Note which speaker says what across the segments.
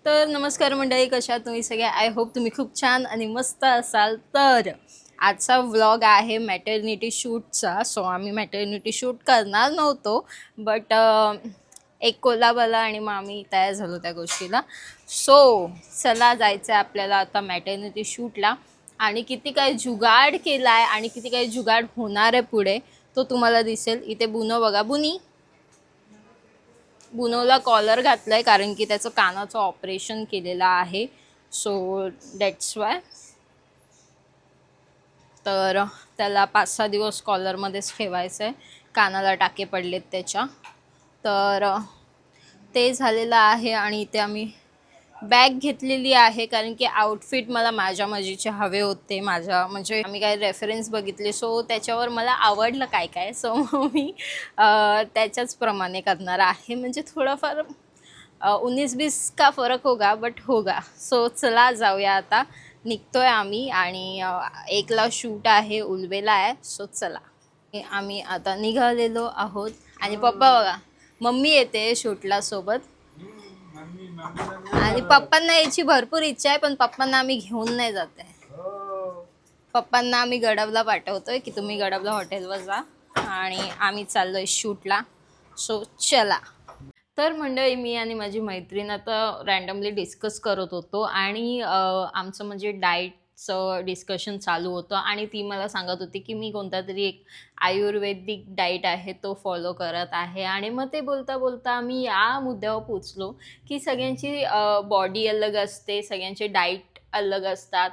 Speaker 1: तर नमस्कार मंडळी, कशा तुम्ही सगळे? आय होप तुम्ही खूप छान आणि मस्त असाल. तर आजचा व्लॉग आहे मॅटर्निटी शूटचा. सो आम्ही मॅटर्निटी शूट करणार नव्हतो, बट एक कोलाबाला आणि मग आम्ही तयार झालो त्या गोष्टीला. सो चला जायचं आहे आपल्याला आता मॅटर्निटी शूटला. आणि किती काय जुगाड केला आहे आणि किती काय जुगाड होणार आहे पुढे, तो तुम्हाला दिसेल. इथे बुनो बघा, बुनोला कॉलर घातलाय कारण की त्याचं कानाचं ऑपरेशन केलेलं आहे. So that's why. तर त्याला 5-6 दिवस कॉलरमध्येच ठेवायचं आहे. कानाला टाके पडलेत त्याच्या. तर ते झालेलं आहे. आणि इथे आम्ही बॅग घेतलेली आहे कारण की आउटफिट मला माझ्या मर्जीचे हवे होते. माझ्या म्हणजे आम्ही काही रेफरन्स बघितले, सो त्याच्यावर मला आवडलं काय काय. सो मी त्याच्याच प्रमाणे करणार आहे. म्हणजे थोडंफार 19-20 का फरक होगा, बट होगा. सो चला जाऊया आता. निघतोय आम्ही आणि 1ला शूट आहे, उलवेला आहे. सो चला, आम्ही आता निघालेलो आहोत. आणि पप्पा बघा, मम्मी येते शूटला सोबत. आणि पप्पांना यायची भरपूर इच्छा आहे, पण पप्पांना आम्ही घेऊन नाही जात आहे. पप्पांना आम्ही गडबला पाठवतोय की तुम्ही गडबला हॉटेलवर जा आणि आम्ही चाललोय शूटला. सो चला. तर मंडळी, मी आणि माझी मैत्रीण आता रँडमली डिस्कस करत होतो आणि आमचं म्हणजे डाएटचं डिस्कशन चालू होतं. आणि ती मला सांगत होती की मी कोणता तरी एक आयुर्वेदिक डाएट आहे तो फॉलो करत आहे. आणि मग ते बोलता बोलता आम्ही या मुद्द्यावर पोचलो की सगळ्यांची बॉडी अलग असते, सगळ्यांचे डाएट अलग असतात,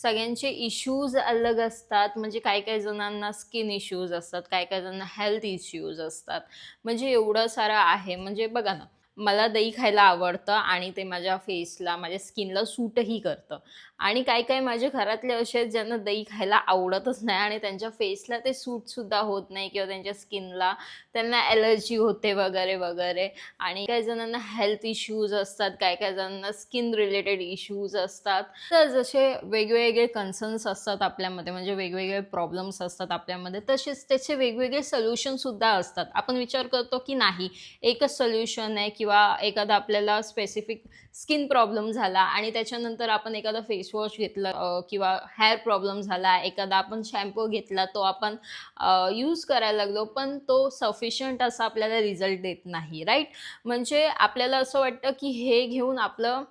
Speaker 1: सगळ्यांचे इश्यूज अलग असतात. म्हणजे काही काही जणांना स्किन इश्यूज असतात, काही काही जणांना हेल्थ इश्यूज असतात. म्हणजे एवढं सारं आहे. म्हणजे बघा ना, मला दही खायला आवडतं आणि ते माझ्या फेसला, माझ्या स्किनला सूटही करतं. आणि काही काही माझ्या घरातले असे आहेत ज्यांना दही खायला आवडतच नाही आणि त्यांच्या फेसला ते सूटसुद्धा होत नाही किंवा त्यांच्या स्किनला त्यांना ॲलर्जी होते वगैरे वगैरे. आणि काही जणांना हेल्थ इश्यूज असतात, काही काही जणांना स्किन रिलेटेड इश्यूज असतात. तर जसे वेगवेगळे कन्सर्न्स असतात आपल्यामध्ये, म्हणजे वेगवेगळे प्रॉब्लेम्स असतात आपल्यामध्ये, तसेच त्याचे वेगवेगळे सोल्युशनसुद्धा असतात. आपण विचार करतो की नाही, एकच सोल्युशन आहे किंवा एखादा आपल्याला स्पेसिफिक स्किन प्रॉब्लेम झाला आणि त्याच्यानंतर आपण एखादा फेसवॉश घेतलं किंवा हेअर प्रॉब्लेम झाला, एखादा आपण शॅम्पू घेतला, तो आपण यूज करायला लागलो, पण तो सफिशियंट असा आपल्याला रिझल्ट देत नाही, राईट? म्हणजे आपल्याला असं वाटतं की हे घेऊन आपलं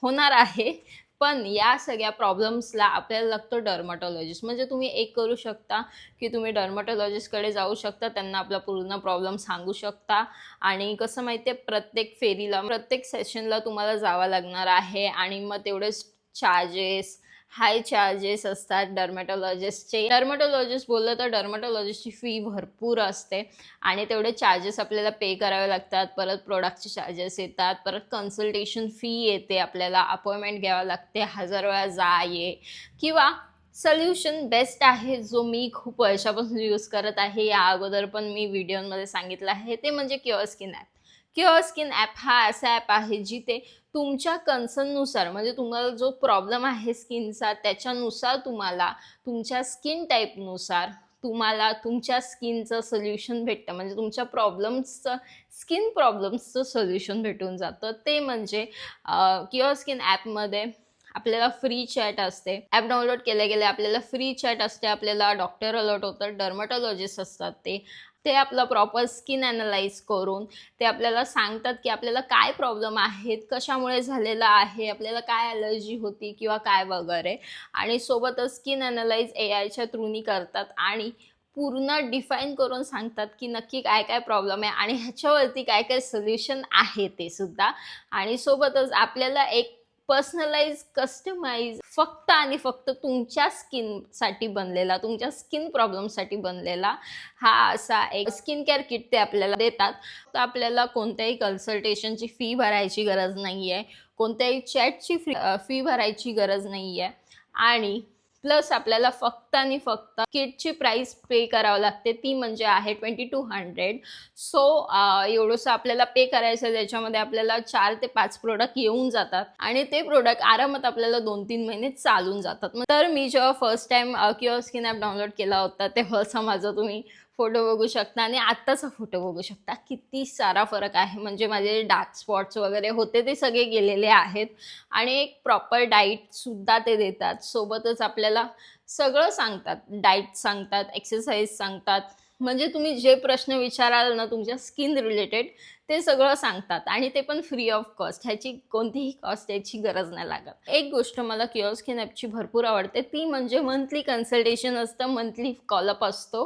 Speaker 1: होणार आहे, पण या सगळ्या प्रॉब्लेम्सला आपल्याला लागतो डर्मॅटॉलॉजिस्ट. म्हणजे तुम्ही एक करू शकता की तुम्ही डर्मॅटॉलॉजिस्टकडे जाऊ शकता, त्यांना आपला पूर्ण प्रॉब्लेम सांगू शकता. आणि कसं माहिती आहे, प्रत्येक फेरीला, प्रत्येक सेशनला तुम्हाला जावं लागणार आहे आणि मग तेवढेच चार्जेस, हाय चार्जेस असतात डर्मॅटॉलॉजिस्टचे. डर्मॅटॉलॉजिस्ट बोललं तर डर्मॅटॉलॉजिस्टची फी भरपूर असते आणि तेवढे चार्जेस आपल्याला पे करावे लागतात. परत प्रोडक्टचे चार्जेस येतात, परत कन्सल्टेशन फी येते, आपल्याला अपॉइंटमेंट घ्यावं लागते, 1000 वेळा जा ये. किंवा सोल्युशन बेस्ट आहे, जो मी खूप वर्षापासून यूज करत आहे, या अगोदर पण मी व्हिडिओमध्ये सांगितलं आहे, ते म्हणजे cure skin app. Cure skin app हा असा ॲप आहे जिथे तुमच्या कन्सर्ननुसार, म्हणजे तुम्हाला जो प्रॉब्लेम आहे स्किनचा त्याच्यानुसार, तुम्हाला तुमच्या स्किन टाईपनुसार तुम्हाला तुमच्या स्किनचं सोल्युशन भेटतं. म्हणजे तुमच्या प्रॉब्लेम्सचं, स्किन प्रॉब्लेम्सचं सोल्युशन भेटून जातं. ते म्हणजे क्युअर स्किन ॲपमध्ये आपल्याला फ्री चॅट असते. ॲप डाउनलोड केल्या गेल्या आपल्याला फ्री चॅट असते. आपल्याला डॉक्टर अलर्ट होतात, डर्मॅटॉलॉजिस्ट असतात, ते आपलं प्रॉपर स्किन ॲनालाइज करून ते आपल्याला सांगतात की आपल्याला काय प्रॉब्लेम आहेत, कशामुळे झालेला आहे, आपल्याला काय ॲलर्जी होती किंवा काय वगैरे. आणि सोबतच स्किन ॲनालाइज AIच्या थ्रूनी करतात आणि पूर्ण डिफाईन करून सांगतात की नक्की काय काय प्रॉब्लेम आहे आणि ह्याच्यावरती काय काय सोल्युशन आहे ते सुद्धा. आणि सोबतच आपल्याला एक पर्सनलाइज, कस्टमाइज, फक्त आणि फक्त तुमच्या स्किनसाठी बनलेला, तुमच्या स्किन प्रॉब्लेमसाठी बनलेला हा असा एक स्किन केअर किट ते आपल्याला देतात. तर आपल्याला कोणत्याही कन्सल्टेशनची फी भरायची गरज नाही आहे, कोणत्याही चॅटची फी भरायची गरज नाही आहे. आणि प्लस आपल्याला फक्त आणि फक्त किटची प्राईस पे करावं लागते, ती म्हणजे आहे 2200. सो एवढंसं आपल्याला पे करायचं, त्याच्यामध्ये आपल्याला 4 ते 5 प्रोडक्ट येऊन जातात आणि ते प्रोडक्ट आरामात आपल्याला 2-3 महिने चालून जातात. तर मी जेव्हा first time cure skin app download केला होता तेव्हा माझं तुम्ही फोटो बघू शकता आणि आत्ताचा फोटो बघू शकता. किती सारा फरक आहे. म्हणजे माझे डार्क स्पॉट्स वगैरे होते ते सगळे गेलेले आहेत आणि एक प्रॉपर डाईटसुद्धा ते देतात. सोबतच आपल्याला सगळं सांगतात. डाईट सांगतात, एक्सरसाइज सांगतात. म्हणजे तुम्ही जे प्रश्न विचाराल ना तुमच्या स्किन रिलेटेड ते सगळं सांगतात आणि ते पण फ्री ऑफ कॉस्ट. ह्याची कोणतीही कॉस्ट याची गरज नाही लागत. एक गोष्ट मला क्युअरस्किन ॲपची भरपूर आवडते ती म्हणजे मंथली कन्सल्टेशन असतं, मंथली कॉलअप असतो.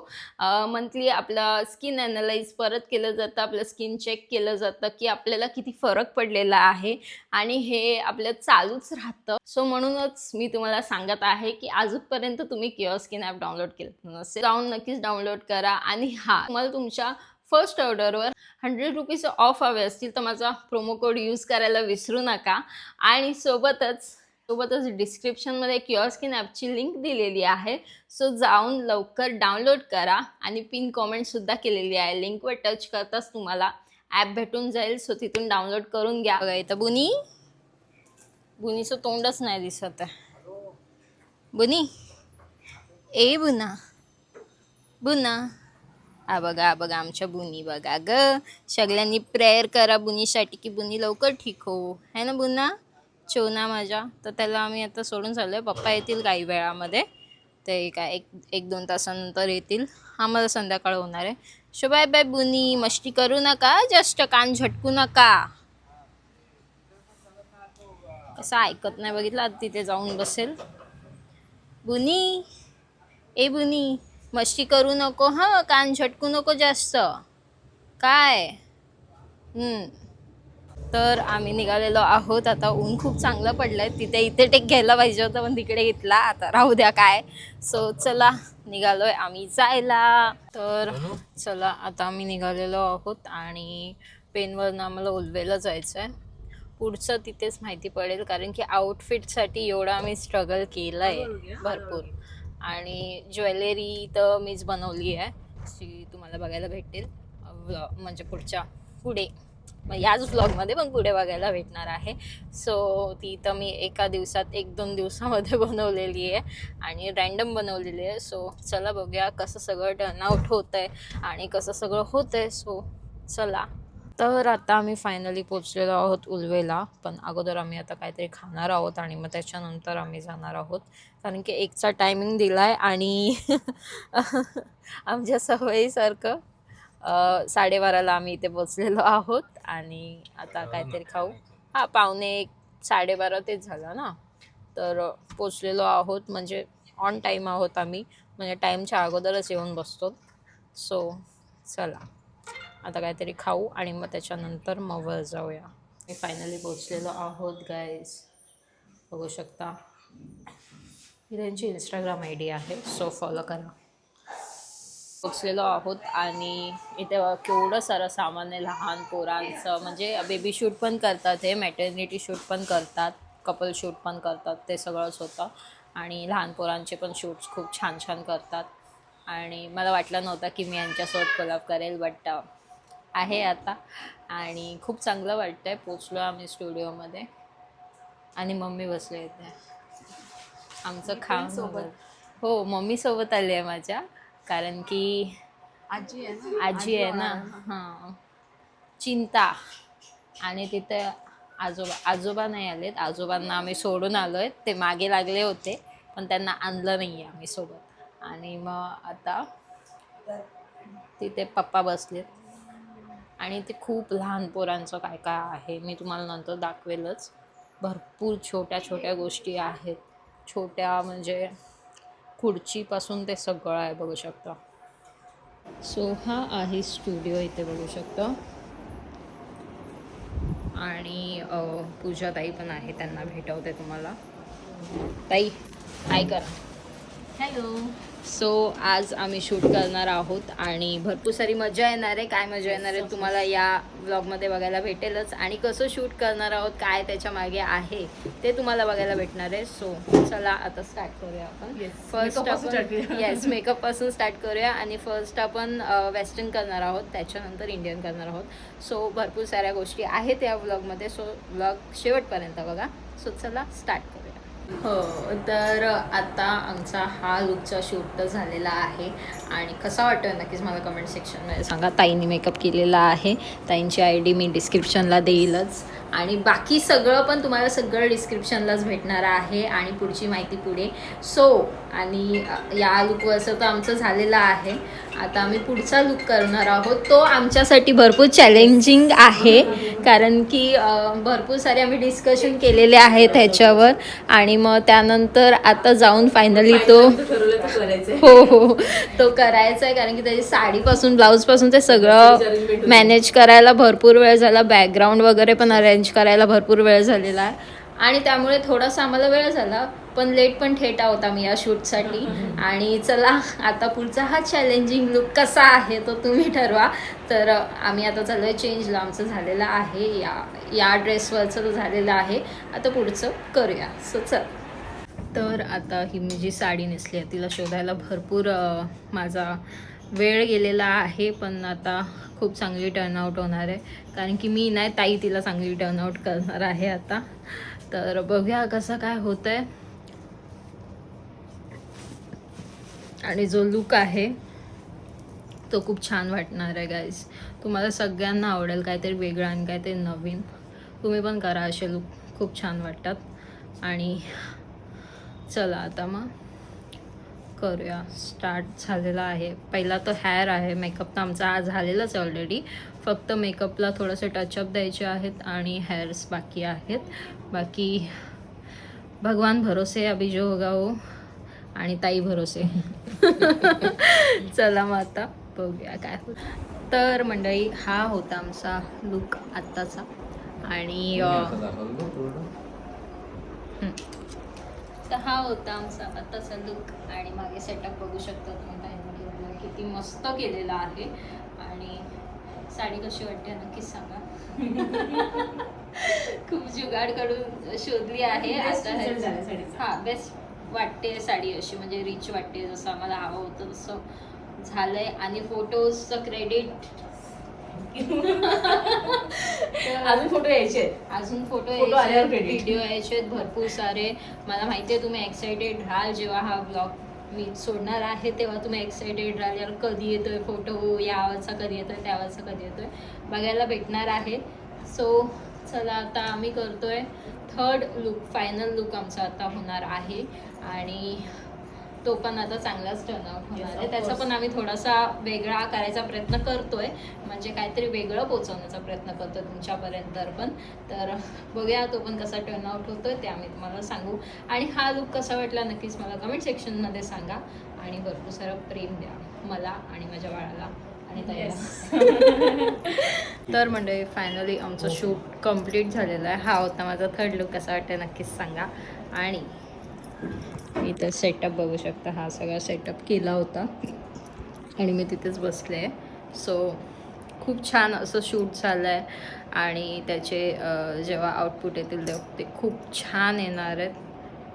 Speaker 1: मंथली आपलं स्किन ॲनालाइज परत केलं जातं, आपलं स्किन चेक केलं जातं की आपल्याला किती फरक पडलेला आहे आणि हे आपलं चालूच राहतं. सो म्हणूनच मी तुम्हाला सांगत आहे की आजपर्यंत तुम्ही क्युअरस्किन ॲप डाउनलोड केलं नसेल, जाऊन नक्कीच डाउनलोड करा. आणि तुम्हाला तुमच्या फर्स्ट ऑर्डरवर 100 रुपीज ऑफ हवे असतील तर माझा प्रोमो कोड यूज करायला विसरू नका. आणि सोबतच डिस्क्रिप्शनमध्ये क्युअरस्किन ॲपची लिंक दिलेली आहे. सो जाऊन लवकर डाउनलोड करा आणि पिन कॉमेंटसुद्धा केलेली आहे. लिंकवर टच करताच तुम्हाला ॲप भेटून जाईल. सो तिथून डाउनलोड करून घ्या. बघा इथं बुनीचं तोंडच नाही दिसत आहे. बुनी, ए बुना बघा आमच्या बुनी बघा ग. सगळ्यांनी प्रेयर करा बुनीसाठी की बुनी लवकर ठीक हो, है ना बुना चोना माझ्या. तर त्याला आम्ही आता सोडून चाललो आहे. पप्पा येतील काही वेळामध्ये, ते काय एक दोन तासानंतर येतील. आम्हाला संध्याकाळ होणार आहे. शो बाय बाय बुनी, मस्ती करू नका, जास्त कान झटकू नका. कसं ऐकत नाही बघितलं, तिथे जाऊन बसेल. बुनी, ए बुनी मस्ती करू नको हां, कान झटकू नको जास्त काय. तर आम्ही निघालेलो आहोत. आता ऊन खूप चांगलं पडलंय. इथे टेक घ्यायला पाहिजे होतं पण तिकडे घेतला, आता राहू द्या काय. सो चला निघालोय आम्ही जायला. तर चला आता आम्ही निघालेलो आहोत आणि पेनवरनं आम्हाला उलवेला जायचं आहे. पुढचं तिथेच माहिती पडेल, कारण की आउटफिटसाठी एवढं आम्ही स्ट्रगल केलं आहे भरपूर. आणि ज्वेलरी तर मीच बनवली आहे, जी तुम्हाला बघायला भेटेल म्हणजे पुढे याच व्लॉगमध्ये पण पुढे बघायला भेटणार आहे. सो ती तर मी एका दिवसात 1-2 दिवसामध्ये बनवलेली आहे आणि रँडम बनवलेली आहे. सो चला बघूया कसं सगळं टर्नआउट होतं आहे आणि कसं सगळं होतं आहे. सो चला. तर आता आम्ही फायनली पोचलेलो आहोत उलवेला. पण अगोदर आम्ही आता काहीतरी खाणार आहोत आणि मग त्याच्यानंतर आम्ही जाणार आहोत, कारण की 1चा टायमिंग दिला आहे आणि आमच्या सवयीसारखं 12:30ला आम्ही इथे पोचलेलो आहोत आणि आता काहीतरी खाऊ. 1:45 12:30 तेच झालं ना. तर पोचलेलो आहोत, म्हणजे ऑन टाईम आहोत आम्ही, म्हणजे टाईमच्या अगोदरच येऊन बसतो. सो चला आता काहीतरी खाऊ आणि मग त्याच्यानंतर मग वर जाऊया. मी फायनली पोचलेलो आहोत गाईज, बघू शकता. ही त्यांची इंस्टाग्राम ID आहे, सो फॉलो करा. पोचलेलो आहोत आणि इथे केवढं सारं सामान आहे लहान पोरांचं. म्हणजे बेबी शूट पण करतात, हे मॅटर्निटी शूट पण करतात, कपल शूट पण करतात, ते सगळंच होतं. आणि लहान पोरांचे पण शूट्स खूप छान छान करतात. आणि मला वाटलं नव्हतं की मी यांच्यासोबत कोलॅब करेल, बट आहे आता आणि खूप चांगलं वाटतं आहे. पोचलो आम्ही स्टुडिओमध्ये आणि मम्मी बसले इथे आमचं सोबत. हो, मम्मीसोबत आली आहे माझ्या, कारण की आजी आहे ना. हां, चिंता. आणि तिथे आजोबा नाही आलेत. आजोबांना आम्ही सोडून आलो आहे, ते मागे लागले होते पण त्यांना आणलं नाही आहे आम्ही सोबत. आणि मग आता तिथे पप्पा बसलेत आणि ते खूप लहान पोरांचं काय काय आहे मी तुम्हाला नंतर दाखवेलच. भरपूर छोट्या छोट्या गोष्टी आहेत, छोट्या म्हणजे खुर्चीपासून ते सगळं आहे, बघू शकता. सो हा आहे स्टुडिओ, इथे बघू शकता. आणि पूजाताई पण आहे, त्यांना भेटवते तुम्हाला. ताई हाय करा. हॅलो. सो आज आम्ही शूट करणार आहोत आणि भरपूर सारी मजा येणार आहे. काय मजा येणार आहे तुम्हाला या व्लॉगमध्ये बघायला भेटेलच. आणि कसं शूट करणार आहोत, काय त्याच्या मागे आहे ते तुम्हाला बघायला भेटणार आहे. सो चला आता स्टार्ट करूया आपण. फर्स्ट आपण मेकअपपासून स्टार्ट करूया. आणि फर्स्ट आपण वेस्टर्न करणार आहोत, त्याच्यानंतर इंडियन करणार आहोत. सो भरपूर साऱ्या गोष्टी आहेत या व्लॉगमध्ये. सो व्लॉग शेवटपर्यंत बघा. सो चला स्टार्ट करूया. हो, तर आता आमचा हा लुकचा शूट तर झालेला आहे आणि कसा वाटतोय नक्कीच मला कमेंट सेक्शनमध्ये सांगा. ताईंनी मेकअप केलेला आहे, ताईंची ID मी डिस्क्रिप्शनला देईलच आणि बाकी सगळं पण तुम्हाला सगळं डिस्क्रिप्शनलाच भेटणार आहे आणि पुढची माहिती पुढे. सो आणि या लुकवरचं तर आमचं झालेलं आहे. आता आम्ही पुढचा लुक करणार आहोत. तो आमच्यासाठी भरपूर चॅलेंजिंग आहे कारण की भरपूर सारे आम्ही डिस्कशन केलेले आहेत ह्याच्यावर आणि मग त्यानंतर आता जाऊन फायनली तो हो हो तो करायचा आहे कारण की त्याची साडीपासून ब्लाऊजपासून ते सगळं मॅनेज करायला भरपूर वेळ झाला. बॅकग्राऊंड वगैरे पण अरेंज करायला भरपूर वेळ झालेला आहे आणि त्यामुळे थोडासा आम्हाला वेळ झाला पण लेट पण ठेटा होता मी या शूटसाठी. आणि चला आता पुढचा हा चॅलेंजिंग लुक कसा आहे तो तुम्ही ठरवा. तर आम्ही आता चाललो आहे चेंजला. आमचं झालेलं आहे या ड्रेसवरचं तर झालेलं आहे. आता पुढचं करूया. सो चल. तर आता ही मी जी साडी नेसली आहे तिला शोधायला भरपूर माझा वेळ गेलेला आहे पण आता खूप चांगली टर्नआउट होणार आहे कारण की मी नाही ताई तिला चांगली टर्नआउट करणार आहे आता. तर बघूया कसं काय होतं आहे. आणि जो लुक आहे तो खूप छान वाटणार आहे गाईज. तुम्हाला सगळ्यांना आवडेल काहीतरी वेगळं आणि काहीतरी नवीन. तुम्ही पण करा असे लुक, खूप छान वाटतात. आणि चला आता मग करूया. स्टार्ट झालेला आहे. पहिला तर हेअर आहे. मेकअप तर आमचा आज झालेलाच ऑलरेडी. फक्त मेकअपला थोडंसं टचअप द्यायचे आहेत आणि हेअर्स बाकी आहेत. बाकी भगवान भरोसे अभी जो होगा वो आणि ताई भरोसे. चला मग आता बघूया काय होतं. तर मंडळी हा होता आमचा लुक आत्ताचा आणि तर हा होता आमचा आत्ताचा लुक आणि मागे सेटअप बघू शकता तुम्ही. ताईंनी किती मस्त केलेला आहे आणि साडी कशी वाटते नक्कीच सांगा. खूप जुगाड करून शोधली आहे आता. हा बेस्ट वाटते साडी अशी म्हणजे रिच वाटते जसं आम्हाला हवं होतं तसं झालंय. आणि फोटोजचं क्रेडिट
Speaker 2: अजून फोटो यायचे,
Speaker 1: अजून फोटो यायचे, व्हिडिओ यायचे भरपूर सारे. मला माहिती आहे तुम्ही एक्सायटेड राहाल जेव्हा हा ब्लॉग मी सोडणार आहे तेव्हा तुम्ही एक्सायटेड राहाल यार कधी येतोय फोटो, यावरचा कधी येतोय त्यावरचा कधी येतोय बघायला भेटणार आहे. सो चला आता आम्ही करतोय थर्ड लुक. फायनल लुक आमचा आता होणार आहे आणि तो पण आता चांगलाच टर्नआउट होणार आहे. त्याचा पण आम्ही थोडासा वेगळा करायचा प्रयत्न करतोय म्हणजे काहीतरी वेगळं पोचवण्याचा प्रयत्न करतोय तुमच्यापर्यंत पण. तर बघूया तो पण कसा टर्नआउट होतोय ते आम्ही तुम्हाला सांगू. आणि हा लुक कसा वाटला नक्कीच मला कमेंट सेक्शनमध्ये सांगा आणि भरपूर सारं प्रेम द्या मला आणि माझ्या बाळाला आणि ताईला. तर म्हणजे फायनली आमचं शूट कम्प्लीट झालेलं आहे. हा होता माझा थर्ड लुक. कसा वाटतं नक्कीच सांगा. आणि इथं सेटअप बघू शकता. हा सगळा सेटअप केला होता आणि मी तिथेच बसले आहे. सो खूप छान असं शूट झालं आहे आणि त्याचे जेव्हा आउटपुट येतील तेव्हा ते खूप छान येणार आहेत.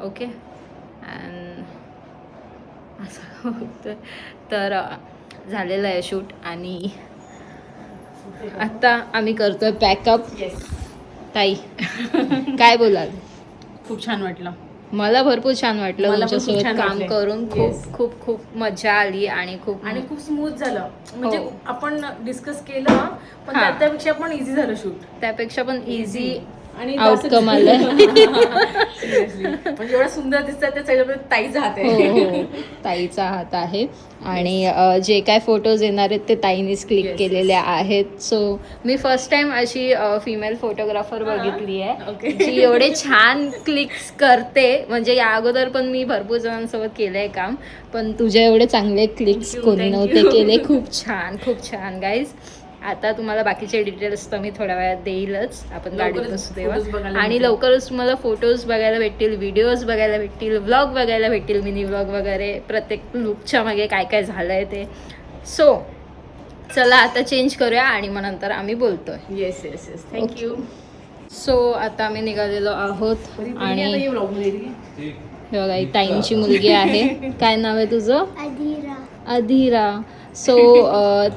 Speaker 1: ओके अँड असं होतं. तर झालेलं आहे शूट आणि आता आम्ही करतोय पॅकअप. ताई काय बोलाल?
Speaker 2: खूप छान वाटलं
Speaker 1: मला. भरपूर छान वाटलं तुमच्यासोबत काम
Speaker 2: वाटलंय.
Speaker 1: करून. खूप खूप खूप मजा आली आणि खूप
Speaker 2: स्मूथ झालं म्हणजे
Speaker 1: हो.
Speaker 2: आपण डिस्कस केलं पण
Speaker 1: हा.
Speaker 2: त्यापेक्षा पण इझी झालं शूट.
Speaker 1: त्यापेक्षा पण इझी
Speaker 2: आणि
Speaker 1: आउटकम आलं.
Speaker 2: म्हणजे एवढं सुंदर दिसतात त्या सगळ्यामध्ये ताईचा हात आहे.
Speaker 1: हो ताईचा हात आहे आणि जे काय फोटोज येणार आहेत ते ताईनीच क्लिक केलेले आहेत. सो मी फर्स्ट टाइम अशी फिमेल फोटोग्राफर बघितली आहे जी एवढे छान क्लिक्स करते. म्हणजे या अगोदर पण मी भरपूर जणांसोबत केलंय काम पण तुझे एवढे चांगले क्लिक्स कोणी नव्हते केले. खूप छान गाईज. आता तुम्हाला बाकीचे डिटेल्स तर मी थोड्या वेळात देईलच. आपण गाडीत बसू तेव्हा आणि लवकरच तुम्हाला फोटोज बघायला भेटतील, व्हिडिओज बघायला भेटतील, व्लॉग बघायला भेटतील, मिनी व्लॉग वगैरे प्रत्येक लुकच्या मागे काय काय झालंय ते. सो चला आता चेंज करूया आणि मग नंतर आम्ही बोलतोय.
Speaker 2: Yes thank you.
Speaker 1: सो आता आम्ही निघालेलो आहोत आणि हे बघा ही ताईंची मुलगी आहे. काय नाव आहे तुझं? अधीरा. सो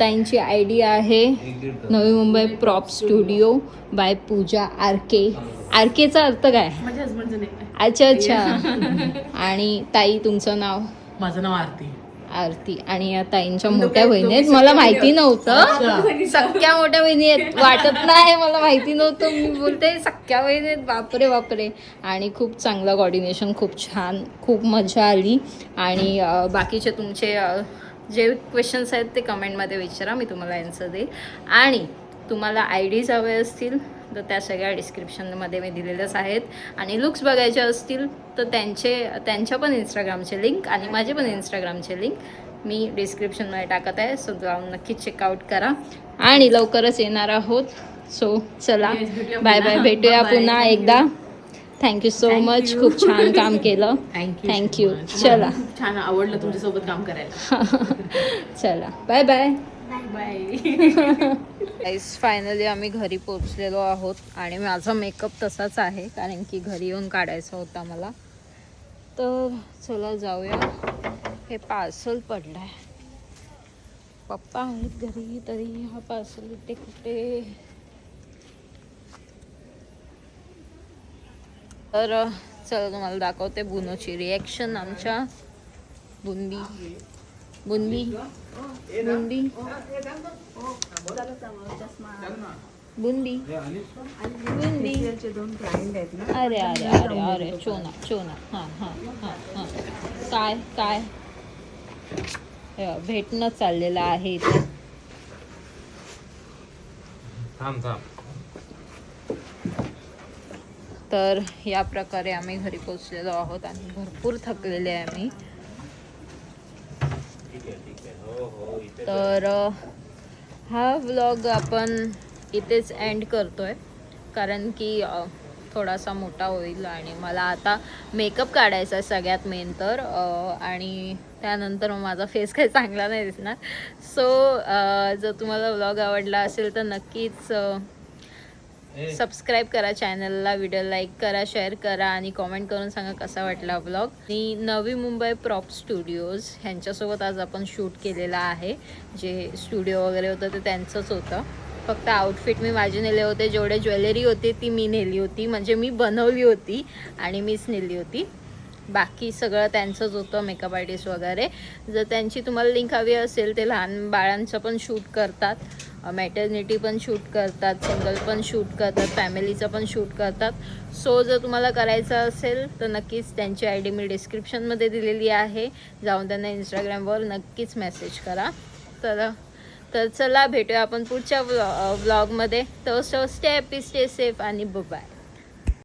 Speaker 1: ताईंची ID आहे Navi Mumbai prop studio bye पूजा RK. आरकेचा अर्थ काय?
Speaker 2: माझ्या हसबंडचं नाही.
Speaker 1: अच्छा अच्छा. आणि ताई तुमचं नाव?
Speaker 2: माझं नाव आरती.
Speaker 1: आरती. आणि या ताईंच्या मोठ्या बहिणी आहेत. मला माहिती नव्हतं. सख्या मोठ्या बहिणी आहेत. वाटत नाही मला माहिती नव्हतं. मी बोलते सख्या बहिणी आहेत. बापरे बापरे. आणि खूप चांगलं कॉर्डिनेशन, खूप छान, खूप मजा आली. आणि बाकीचे तुमचे जे क्वेश्चन्स आहेत ते कमेंटमध्ये विचारा, मी तुम्हाला आन्सर देईल. आणि तुम्हाला IDs हवे असतील तर त्या सगळ्या डिस्क्रिप्शनमध्ये मी दिलेल्याच आहेत. आणि लुक्स बघायचे असतील तर त्यांच्या पण इंस्टाग्रामचे लिंक आणि माझे पण इंस्टाग्रामचे लिंक मी डिस्क्रिप्शनमध्ये टाकत आहे. सो जाऊन नक्कीच चेकआउट करा. आणि लवकरच येणार आहोत. सो चला, बाय बाय. भेटूया पुन्हा एकदा. Thank you so much. खूप छान काम केलं. थँक्यू. चला,
Speaker 2: खूप छान आवडलं तुमच्यासोबत काम करायला.
Speaker 1: चला, बाय बाय.
Speaker 2: बाय.
Speaker 1: फायनली आम्ही घरी पोहोचलेलो आहोत. आणि माझा मेकअप तसाच आहे कारण की घरी येऊन काढायचा होता मला. तर चला जाऊया. हे पार्सल पडलंय. पप्पा आहेत घरी तरी हा पार्सल इथे कुठे. तर चला तुम्हाला दाखवते बुनूची रिॲक्शन. आमच्या बुंदी बुंदी बुंदी बुंदी बुंदी. अरे अरे अरे अरे चोना चोना. हां हां हां हां. काय काय भेटणं चाललेलं आहे इथे. तर या प्रकारे आम्ही घरी पोहोचलेलो आहोत आणि भरपूर थकलेले आहे आम्ही. तर हा व्लॉग आपण इथेच एंड करतोय कारण की थोडासा मोठा होईल आणि मला आता मेकअप काढायचा आहे सगळ्यात मेन तर. आणि त्यानंतर मग माझा फेस काही चांगला नाही दिसणार. सो जर तुम्हाला व्लॉग आवडला असेल तर नक्कीच सबस्क्राईब करा चॅनलला, व्हिडिओ लाईक करा, शेअर करा आणि कॉमेंट करून सांगा कसा वाटला व्लॉग. आणि नवी मुंबई प्रॉप स्टुडिओज ह्यांच्यासोबत आज आपण शूट केलेला आहे. जे स्टुडिओ वगैरे होतं ते त्यांचंच होतं. फक्त आउटफिट मी माझे नेले होते. जेवढे ज्वेलरी होती ती मी नेली होती, म्हणजे मी बनवली होती आणि मीच नेली होती. बाकी सगळं त्यांचंच होतं, मेकअप आर्टिस्ट वगैरे. जर त्यांची तुम्हाला लिंक हवी असेल, ते लहान बाळांचं पण शूट करतात, मॅटर्निटी पण शूट करतात, सिंगल पण शूट करतात, फॅमिलीचं पण शूट करतात. सो जर तुम्हाला करायचं असेल तर नक्कीच त्यांची ID मी डिस्क्रिप्शनमध्ये दिलेली आहे. जाऊन त्यांना इंस्टाग्रामवर नक्कीच मेसेज करा. तर चला भेटूया आपण पुढच्या व्लॉगमध्ये. तर स्टे हॅपी, स्टे सेफ आणि बाय.